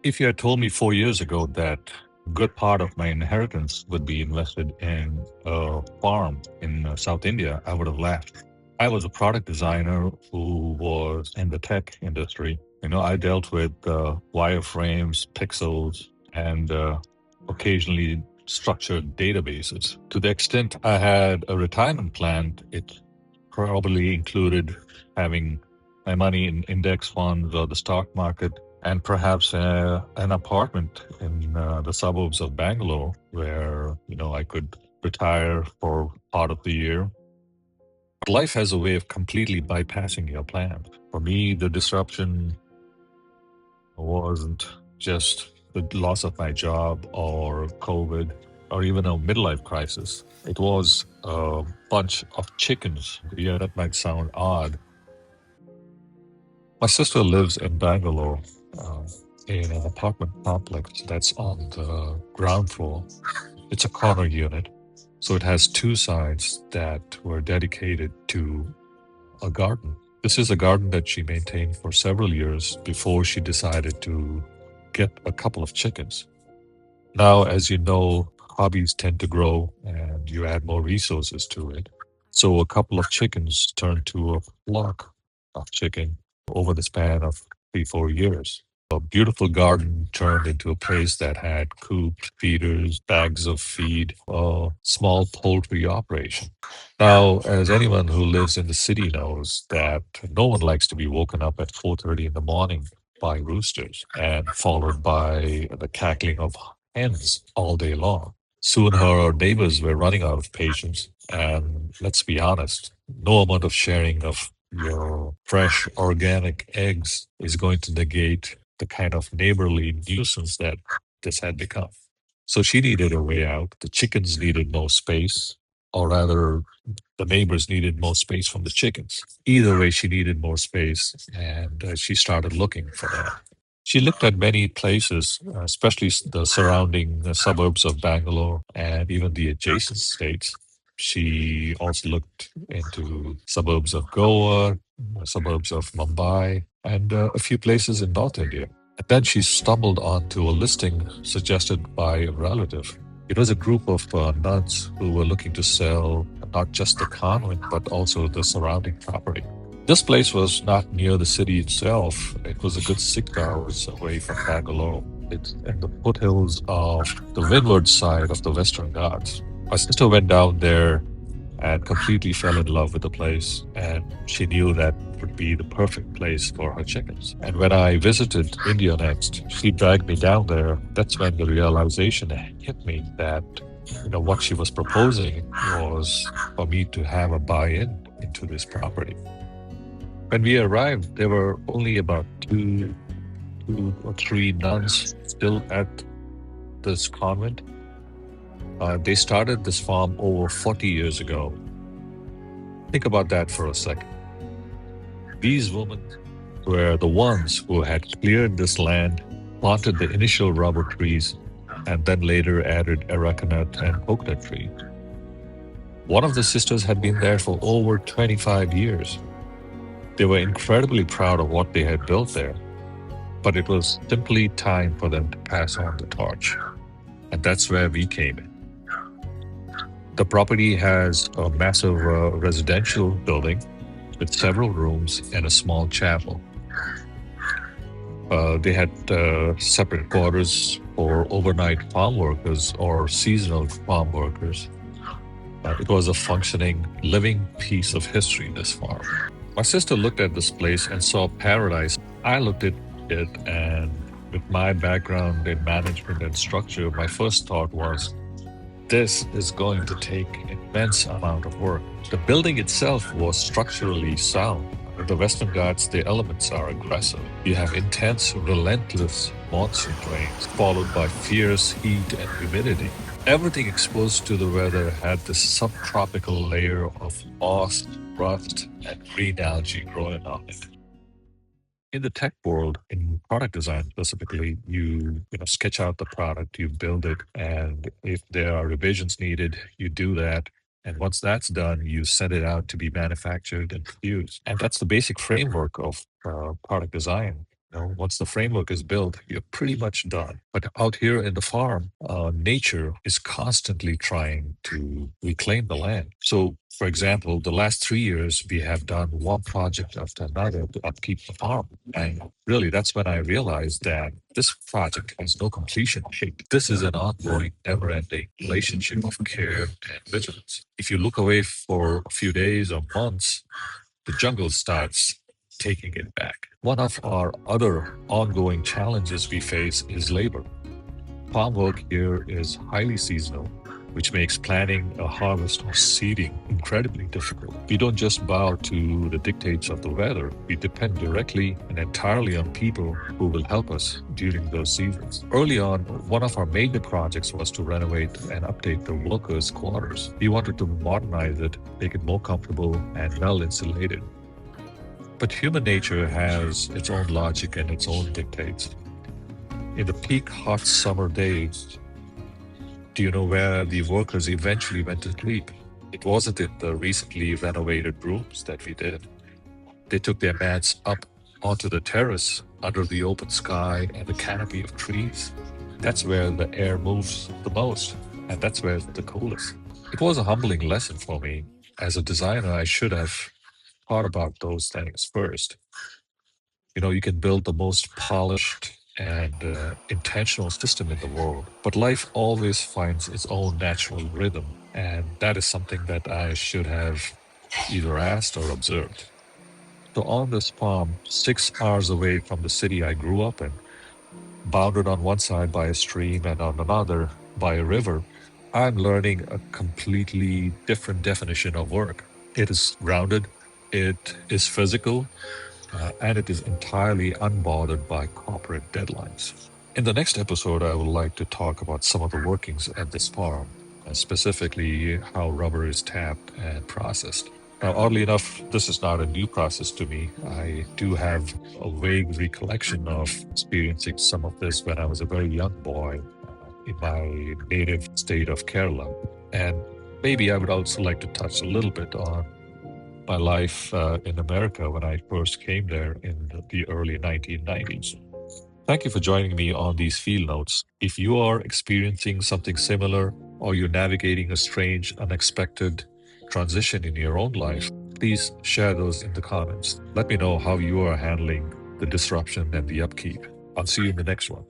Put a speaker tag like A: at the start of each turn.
A: If you had told me 4 years ago that a good part of my inheritance would be invested in a farm in South India, I would have laughed. I was a product designer who was in the tech industry. I dealt with wireframes, pixels, and occasionally structured databases. To the extent I had a retirement plan, it probably included having my money in index funds or the stock market, and perhaps an apartment in the suburbs of Bangalore where I could retire for part of the year. But life has a way of completely bypassing your plans. For me, the disruption wasn't just the loss of my job or COVID or even a midlife crisis. It was a bunch of chickens. Yeah, that might sound odd. My sister lives in Bangalore uh, in an apartment complex that's on the ground floor. It's a corner unit, so it has two sides that were dedicated to a garden. This is a garden that she maintained for several years before she decided to get a couple of chickens. Now, as you know, hobbies tend to grow and you add more resources to it. So a couple of chickens turned to a flock of chicken over the span of 3, 4 years. A beautiful garden turned into a place that had coops, feeders, bags of feed, a small poultry operation. Now, as anyone who lives in the city knows, that no one likes to be woken up at 4:30 in the morning by roosters and followed by the cackling of hens all day long. Soon her neighbors were running out of patience, and let's be honest, no amount of sharing of your fresh organic eggs is going to negate the kind of neighborly nuisance that this had become. So she needed a way out. The chickens needed more space, or rather, the neighbors needed more space from the chickens. Either way, she needed more space, and she started looking for that. She looked at many places, especially the surrounding suburbs of Bangalore and even the adjacent states. She also looked into suburbs of Goa, suburbs of Mumbai, and a few places in North India. And then she stumbled onto a listing suggested by a relative. It was a group of nuns who were looking to sell not just the convent, but also the surrounding property. This place was not near the city itself. It was a good 6 hours away from Bangalore. It's in the foothills of the windward side of the Western Ghats. My sister went down there and completely fell in love with the place, and she knew that would be the perfect place for her chickens. And when I visited India next, she dragged me down there. That's when the realization hit me that what she was proposing was for me to have a buy-in into this property. When we arrived, there were only about two or three nuns still at this convent. They started this farm over 40 years ago. Think about that for a second. These women were the ones who had cleared this land, planted the initial rubber trees, and then later added arecanut and coconut trees. One of the sisters had been there for over 25 years. They were incredibly proud of what they had built there, but it was simply time for them to pass on the torch. And that's where we came in. The property has a massive residential building with several rooms and a small chapel. They had separate quarters for overnight farm workers or seasonal farm workers. It was a functioning, living piece of history, this farm. My sister looked at this place and saw paradise. I looked at it, and with my background in management and structure, my first thought was, this is going to take immense amount of work. The building itself was structurally sound. In the Western Ghats, the elements are aggressive. You have intense, relentless monsoon rains, followed by fierce heat and humidity. Everything exposed to the weather had this subtropical layer of moss, rust, and green algae growing on it. In the tech world, in product design specifically, you sketch out the product, you build it, and if there are revisions needed, you do that. And once that's done, you send it out to be manufactured and produced. And that's the basic framework of product design. Once the framework is built, you're pretty much done. But out here in the farm, nature is constantly trying to reclaim the land. So, for example, the last 3 years, we have done one project after another to upkeep the farm. And really, that's when I realized that this project has no completion date. This is an ongoing, never ending relationship of care and vigilance. If you look away for a few days or months, the jungle starts taking it back. One of our other ongoing challenges we face is labor. Farm work here is highly seasonal, which makes planning a harvest or seeding incredibly difficult. We don't just bow to the dictates of the weather, we depend directly and entirely on people who will help us during those seasons. Early on, one of our major projects was to renovate and update the workers' quarters. We wanted to modernize it, make it more comfortable and well insulated. But human nature has its own logic and its own dictates. In the peak hot summer days, do you know where the workers eventually went to sleep? It wasn't in the recently renovated rooms that we did. They took their mats up onto the terrace under the open sky and the canopy of trees. That's where the air moves the most, and that's where it's the coolest. It was a humbling lesson for me. As a designer, I should have thought about those things first. You can build the most polished and intentional system in the world, but life always finds its own natural rhythm. And that is something that I should have either asked or observed. So, on this farm, 6 hours away from the city I grew up in, bounded on one side by a stream and on another by a river, I'm learning a completely different definition of work. It is grounded, it is physical, and it is entirely unbothered by corporate deadlines. In the next episode, I would like to talk about some of the workings at this farm, specifically how rubber is tapped and processed. Now, oddly enough, this is not a new process to me. I do have a vague recollection of experiencing some of this when I was a very young boy in my native state of Kerala. And maybe I would also like to touch a little bit on my life in America when I first came there in the early 1990s. Thank you for joining me on these field notes. If you are experiencing something similar or you're navigating a strange, unexpected transition in your own life, please share those in the comments. Let me know how you are handling the disruption and the upkeep. I'll see you in the next one.